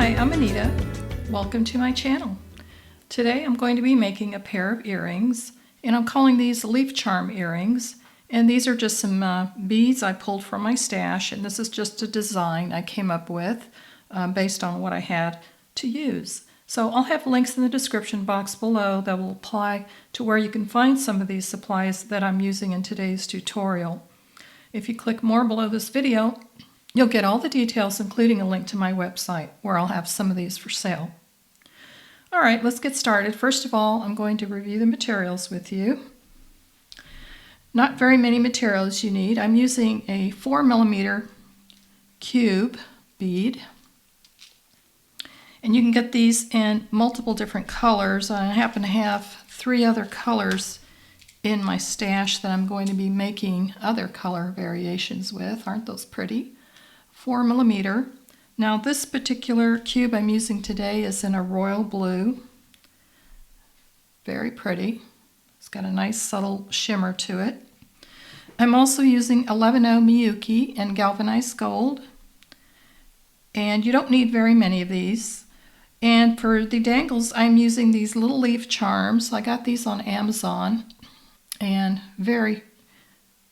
Hi, I'm Anita. Welcome to my channel. Today I'm going to be making a pair of earrings, and I'm calling these leaf charm earrings. And these are just some beads I pulled from my stash, and this is just a design I came up with based on what I had to use. So I'll have links in the description box below that will apply to where you can find some of these supplies that I'm using in today's tutorial. If you click more below this video, you'll get all the details, including a link to my website where I'll have some of these for sale. All right, let's get started. First of all, I'm going to review the materials with you. Not very many materials you need. I'm using a 4mm cube bead. And you can get these in multiple different colors. I happen to have 3 other colors in my stash that I'm going to be making other color variations with. Aren't those pretty? 4mm. Now this particular cube I'm using today is in a royal blue. Very pretty. It's got a nice subtle shimmer to it. I'm also using 11-0 Miyuki and galvanized gold. And you don't need very many of these. And for the dangles, I'm using these little leaf charms. I got these on Amazon, and very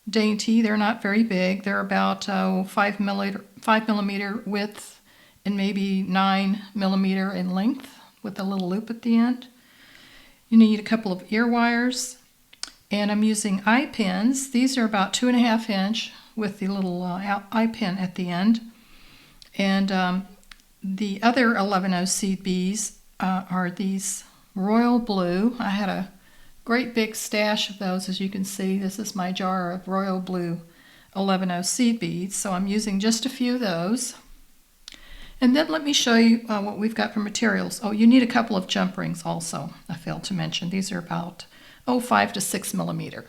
dainty. They're not very big. They're about 5mm width and maybe 9mm in length with a little loop at the end. You need a couple of ear wires, and I'm using eye pins. These are about 2.5 inch with the little eye pin at the end. And the other 11-0 seed beads are these royal blue. I had a great big stash of those, as you can see. This is my jar of royal blue 11-0 seed beads, so I'm using just a few of those. And then let me show you what we've got for materials. Oh, you need a couple of jump rings also, I failed to mention. These are about 5 to 6mm.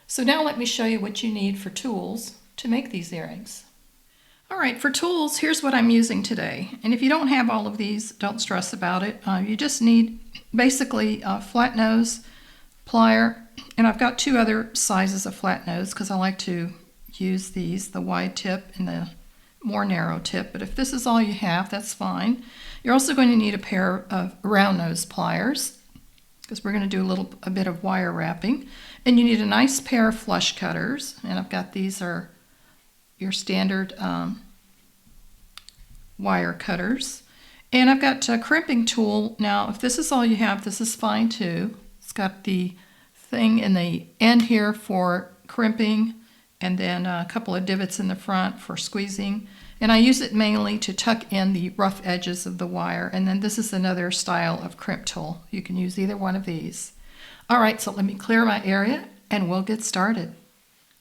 So now let me show you what you need for tools to make these earrings. All right, for tools, here's what I'm using today. And if you don't have all of these, don't stress about it. You just need basically a flat nose, plier, and I've got 2 other sizes of flat nose because I like to use these, the wide tip and the more narrow tip. But if this is all you have, that's fine. You're also going to need a pair of round nose pliers because we're going to do a bit of wire wrapping. And you need a nice pair of flush cutters, and I've got these are your standard wire cutters. And I've got a crimping tool. Now, if this is all you have, this is fine too. It's got the thing in the end here for crimping, and then a couple of divots in the front for squeezing. And I use it mainly to tuck in the rough edges of the wire. And then this is another style of crimp tool. You can use either one of these. All right, so let me clear my area and we'll get started.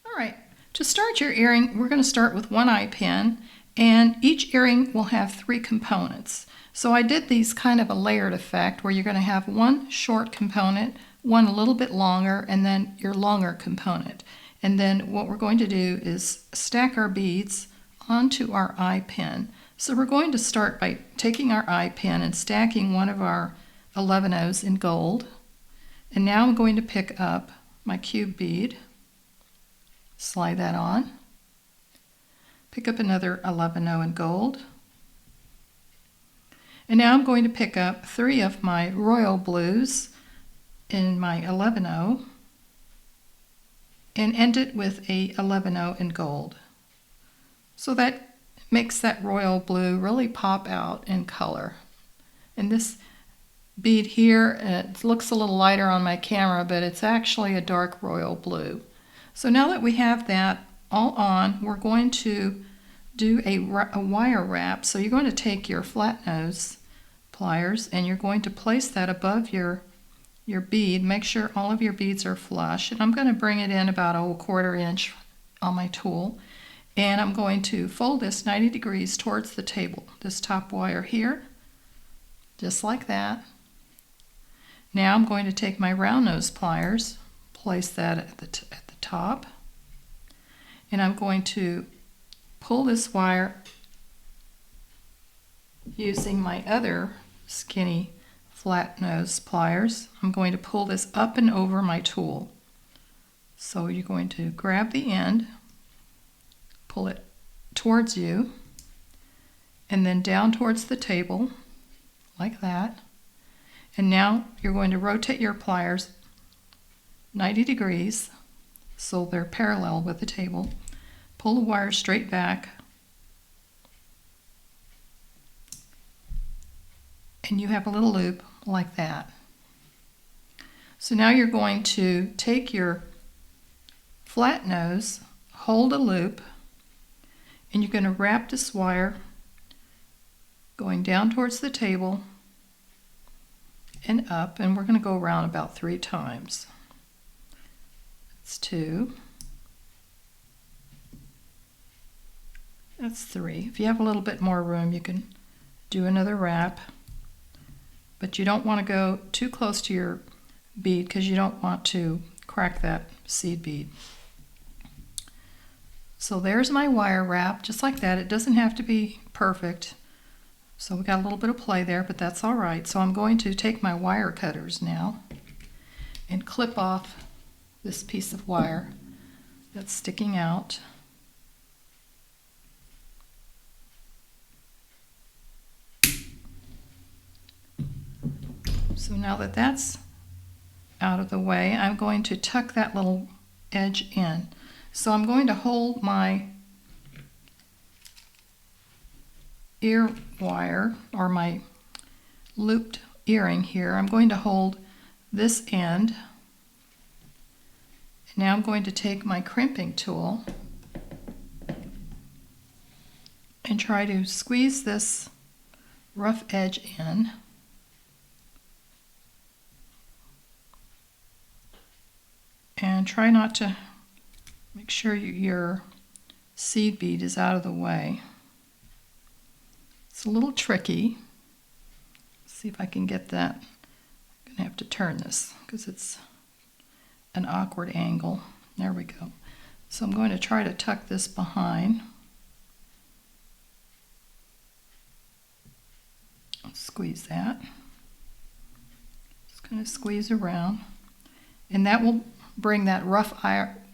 All right, to start your earring, we're going to start with 1 eye pin, and each earring will have 3 components. So I did these kind of a layered effect where you're going to have 1 short component, 1 a little bit longer, and then your longer component. And then what we're going to do is stack our beads onto our eye pin. So we're going to start by taking our eye pin and stacking one of our 11-0s in gold. And now I'm going to pick up my cube bead, slide that on, pick up another 11-0 in gold. And now I'm going to pick up 3 of my royal blues in my 11-0 and end it with a 11-0 in gold. So that makes that royal blue really pop out in color. And this bead here, it looks a little lighter on my camera, but it's actually a dark royal blue. So now that we have that all on, we're going to do a wire wrap. So you're going to take your flat nose pliers and you're going to place that above your bead. Make sure all of your beads are flush. And I'm going to bring it in about 1/4 inch on my tool. And I'm going to fold this 90 degrees towards the table, this top wire here, just like that. Now I'm going to take my round nose pliers, place that at the top, and I'm going to pull this wire using my other skinny flat nose pliers. I'm going to pull this up and over my tool. So you're going to grab the end, pull it towards you, and then down towards the table, like that. And now you're going to rotate your pliers 90 degrees so they're parallel with the table. Pull the wire straight back, and you have a little loop like that. So now you're going to take your flat nose, hold a loop, and you're going to wrap this wire going down towards the table and up, and we're going to go around about 3 times. That's 2. That's 3. If you have a little bit more room, you can do another wrap, but you don't want to go too close to your bead because you don't want to crack that seed bead. So there's my wire wrap, just like that. It doesn't have to be perfect. So we got a little bit of play there, but that's all right. So I'm going to take my wire cutters now and clip off this piece of wire that's sticking out. So now that that's out of the way, I'm going to tuck that little edge in. So I'm going to hold my ear wire, or my looped earring here. I'm going to hold this end. Now I'm going to take my crimping tool and try to squeeze this rough edge in. And try not to, make sure your seed bead is out of the way. It's a little tricky. Let's see if I can get that. I'm going to have to turn this because it's an awkward angle. There we go. So I'm going to try to tuck this behind. Squeeze that. Just kind of squeeze around. And that will bring that rough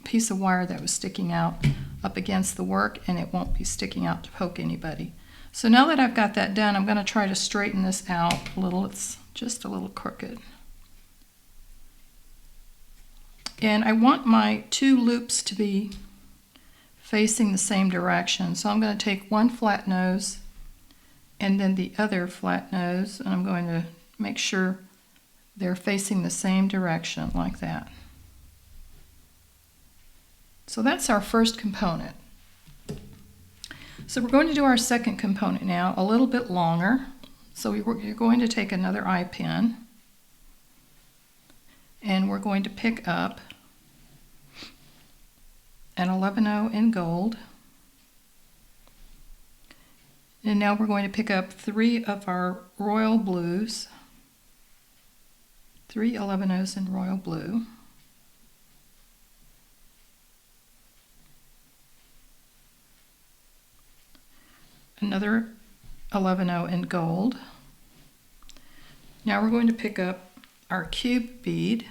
piece of wire that was sticking out up against the work, and it won't be sticking out to poke anybody. So now that I've got that done, I'm going to try to straighten this out a little. It's just a little crooked. And I want my 2 loops to be facing the same direction. So I'm going to take one flat nose and then the other flat nose, and I'm going to make sure they're facing the same direction like that. So that's our first component. So we're going to do our second component now, a little bit longer. So you're going to take another eye pin, and we're going to pick up an 11/0 in gold. And now we're going to pick up 3 of our royal blues, 3 11/0s in royal blue. Another 11/0 in gold. Now we're going to pick up our cube bead.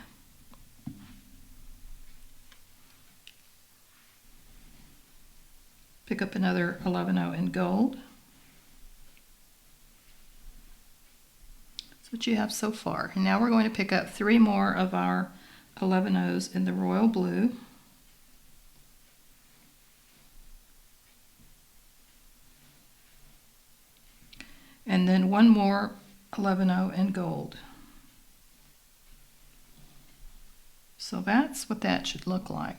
Pick up another 11/0 in gold. That's what you have so far. And now we're going to pick up 3 more of our 11/0s in the royal blue. And then 1 more 11/0 in gold. So that's what that should look like.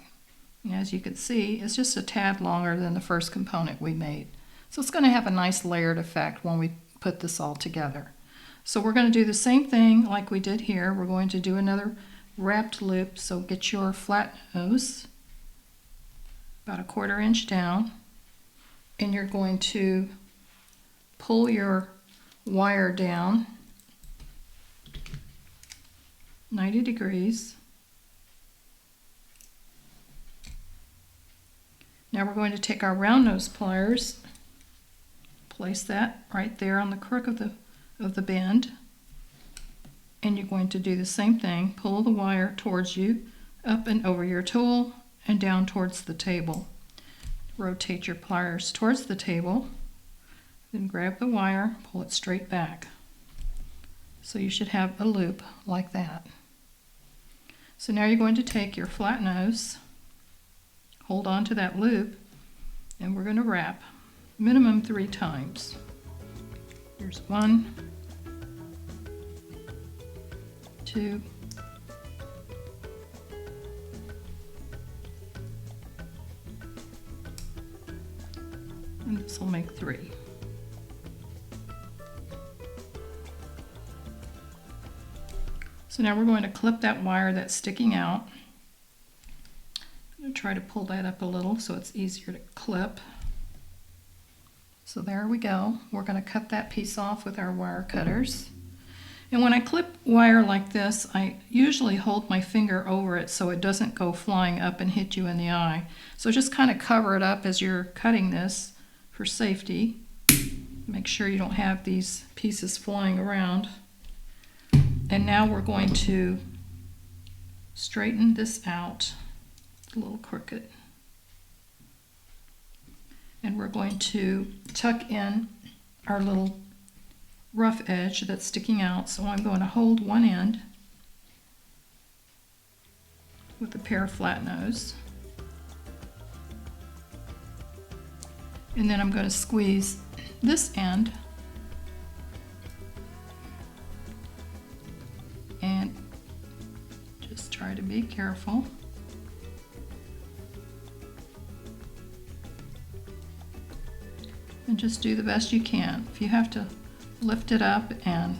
And as you can see, it's just a tad longer than the first component we made. So it's going to have a nice layered effect when we put this all together. So we're going to do the same thing like we did here. We're going to do another wrapped loop. So get your flat nose about 1/4 inch down, and you're going to pull your wire down 90 degrees. Now we're going to take our round nose pliers, place that right there on the crook of the bend, and you're going to do the same thing. Pull the wire towards you, up and over your tool, and down towards the table. Rotate your pliers towards the table, Then grab the wire, pull it straight back. So you should have a loop like that. So now you're going to take your flat nose, hold on to that loop, and we're going to wrap minimum 3 times. Here's 1, 2, and this will make 3. So now we're going to clip that wire that's sticking out. I'm going to try to pull that up a little so it's easier to clip. So there we go. We're going to cut that piece off with our wire cutters. And when I clip wire like this, I usually hold my finger over it so it doesn't go flying up and hit you in the eye. So just kind of cover it up as you're cutting this for safety. Make sure you don't have these pieces flying around. And now we're going to straighten this out. It's a little crooked. And we're going to tuck in our little rough edge that's sticking out. So I'm going to hold one end with a pair of flat nose. And then I'm going to squeeze this end and just try to be careful. And just do the best you can. If you have to lift it up and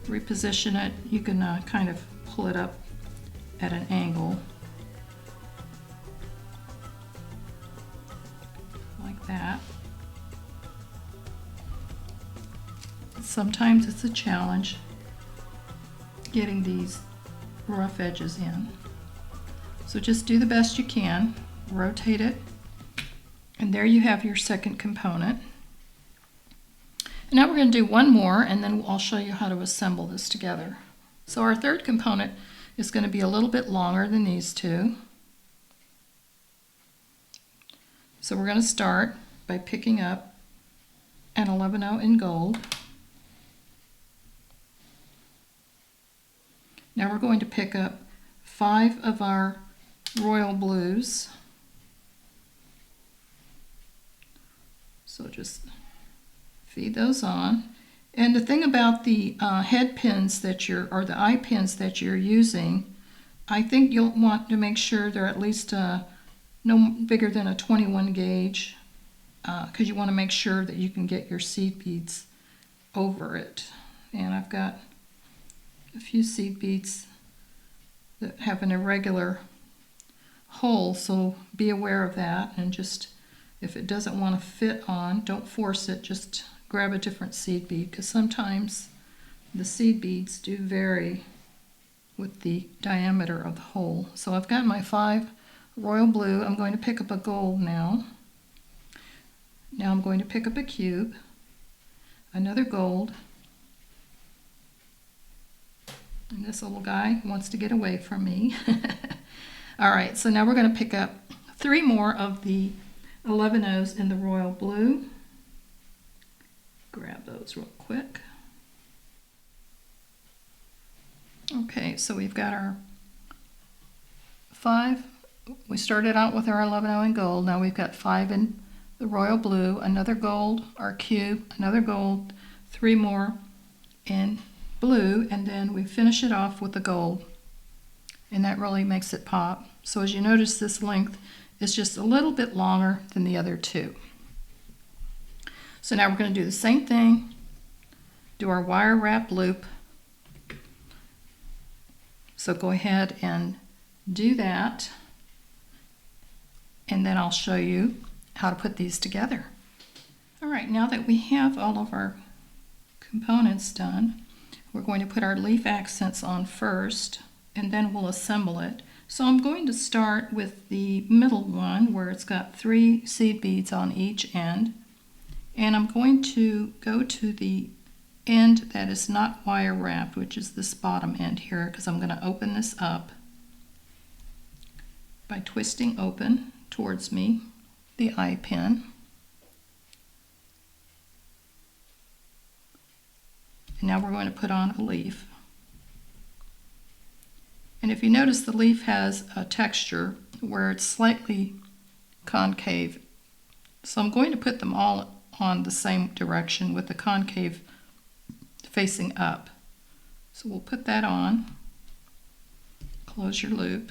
reposition it, you can kind of pull it up at an angle like that. Sometimes it's a challenge getting these rough edges in. So just do the best you can, rotate it, and there you have your second component. And now we're going to do one more, and then I'll show you how to assemble this together. So our third component is going to be a little bit longer than these two. So we're going to start by picking up an 11/0 in gold. Now we're going to pick up 5 of our royal blues. So just feed those on. And the thing about the head pins that or the eye pins that you're using, I think you'll want to make sure they're at least no bigger than a 21 gauge, because you want to make sure that you can get your seed beads over it. And I've got a few seed beads that have an irregular hole, so be aware of that, and just if it doesn't want to fit on, don't force it, just grab a different seed bead, because sometimes the seed beads do vary with the diameter of the hole. So I've got my 5 royal blue. I'm going to pick up a gold now. Now I'm going to pick up a cube, another gold, and this little guy wants to get away from me. All right, so now we're going to pick up 3 more of the 11/0s in the royal blue. Grab those real quick. Okay, so we've got our 5. We started out with our 11/0 in gold. Now we've got 5 in the royal blue, another gold, our cube, another gold, 3 more in blue, and then we finish it off with the gold. And that really makes it pop. So as you notice, this length is just a little bit longer than the other 2. So now we're going to do the same thing, do our wire wrap loop. So go ahead and do that, and then I'll show you how to put these together. All right, now that we have all of our components done, we're going to put our leaf accents on first, and then we'll assemble it. So I'm going to start with the middle one where it's got 3 seed beads on each end, and I'm going to go to the end that is not wire wrapped, which is this bottom end here, because I'm going to open this up by twisting open towards me the eye pin. And now we're going to put on a leaf. And if you notice, the leaf has a texture where it's slightly concave. So I'm going to put them all on the same direction with the concave facing up. So we'll put that on, close your loop.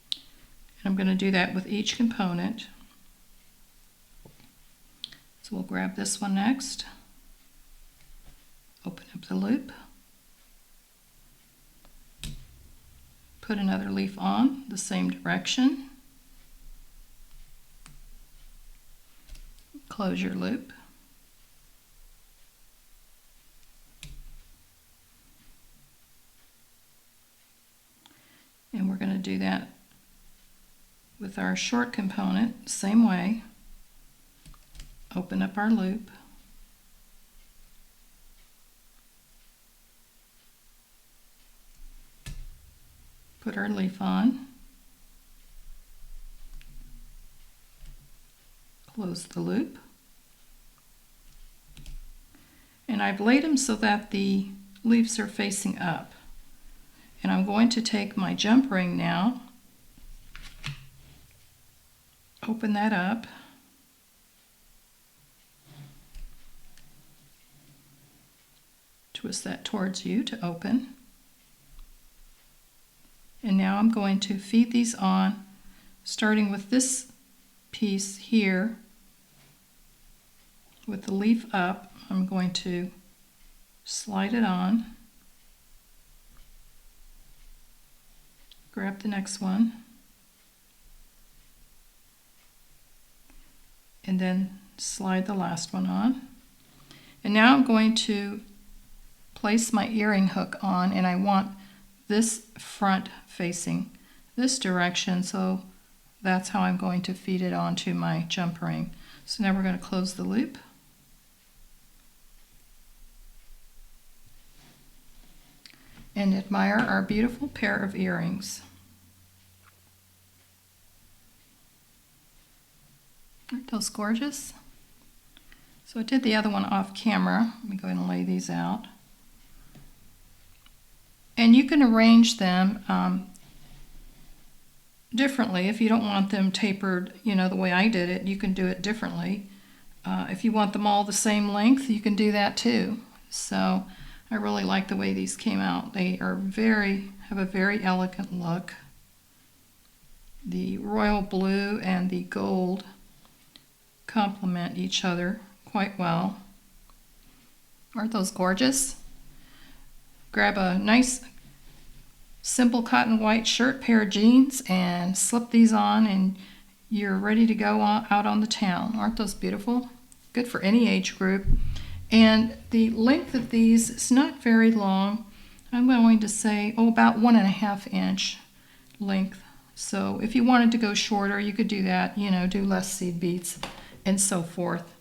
And I'm going to do that with each component. So we'll grab this one next, open up the loop, put another leaf on the same direction, close your loop, and we're going to do that with our short component, same way. Open up our loop, put our leaf on, close the loop, and I've laid them so that the leaves are facing up. And I'm going to take my jump ring now, open that up, twist that towards you to open, and now I'm going to feed these on, starting with this piece here with the leaf up. I'm going to slide it on, grab the next one, and then slide the last one on. And now I'm going to place my earring hook on, and I want this front facing this direction, so that's how I'm going to feed it onto my jump ring. So now we're going to close the loop, and admire our beautiful pair of earrings. Aren't those gorgeous? So I did the other one off camera. Let me go ahead and lay these out. And you can arrange them differently. If you don't want them tapered, the way I did it, you can do it differently. If you want them all the same length, you can do that too. So I really like the way these came out. They are have a very elegant look. The royal blue and the gold complement each other quite well. Aren't those gorgeous? Grab a nice simple cotton white shirt, pair of jeans, and slip these on, and you're ready to go out on the town. Aren't those beautiful? Good for any age group. And the length of these is not very long. I'm going to say, about 1.5 inch length. So if you wanted to go shorter, you could do that, do less seed beads and so forth.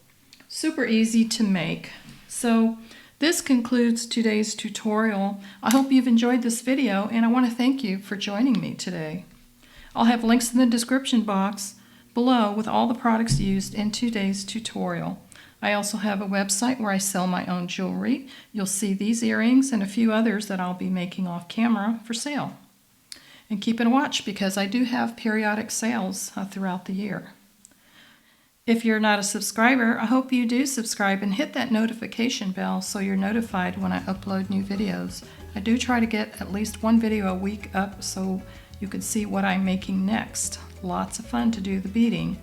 Super easy to make. So this concludes today's tutorial. I hope you've enjoyed this video, and I want to thank you for joining me today. I'll have links in the description box below with all the products used in today's tutorial. I also have a website where I sell my own jewelry. You'll see these earrings and a few others that I'll be making off camera for sale. And keep a watch, because I do have periodic sales throughout the year. If you're not a subscriber, I hope you do subscribe and hit that notification bell so you're notified when I upload new videos. I do try to get at least one video a week up so you can see what I'm making next. Lots of fun to do the beading.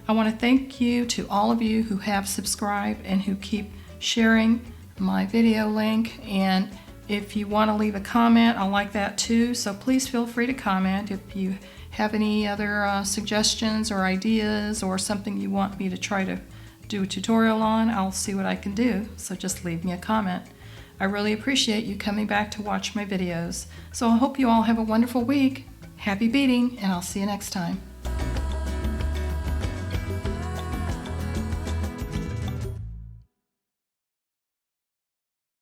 I want to thank you to all of you who have subscribed and who keep sharing my video link. And if you want to leave a comment, I like that too. So please feel free to comment if you have any other suggestions or ideas or something you want me to try to do a tutorial on. I'll see what I can do. So just leave me a comment. I really appreciate you coming back to watch my videos. So I hope you all have a wonderful week. Happy beading, and I'll see you next time.